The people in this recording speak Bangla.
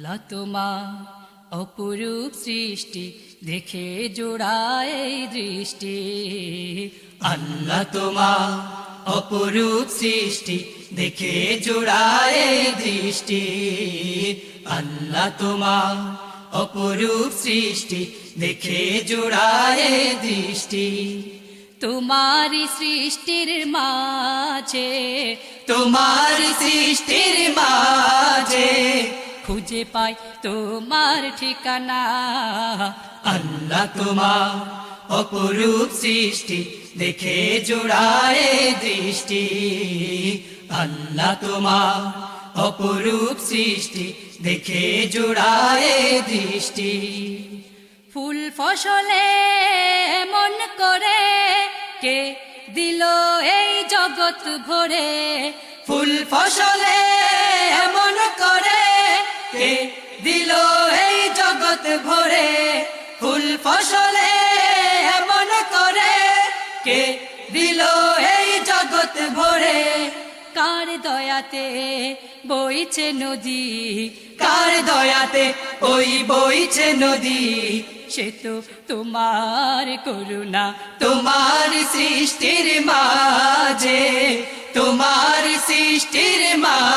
আল্লাহ তোমার অপরূপ সৃষ্টি দেখে জোড়ায় দৃষ্টি। আল্লাহ তোমার অপরূপ সৃষ্টি দেখে জোড়ায় দৃষ্টি। আল্লাহ তোমার অপরূপ সৃষ্টি দেখে জোড়ায় দৃষ্টি। তোমারি সৃষ্টির মাঝে, তোমারি সৃষ্টির মাঝে খুঁজে পাই তোমার ঠিকানা। আল্লাহ তোমার অপরূপ সৃষ্টি দেখে জোড়ায় দৃষ্টি। আল্লাহ তোমার অপরূপ সৃষ্টি দেখে জোড়ায় দৃষ্টি। ফুল ফসলে মন করে কে দিল এই জগৎ ভরে। ফুল ফসলে এমন করে কে দিল এই জগৎ ভরে। ফুল ফসলে এমন করে কে দিল এই জগৎ ভরে। কার দয়াতে বইছে নদী, কার দয়াতে ওই বইছে নদী। সে তো তোমার করুণা। তোমার সৃষ্টির মাঝে, তোমার সৃষ্টির মাঝে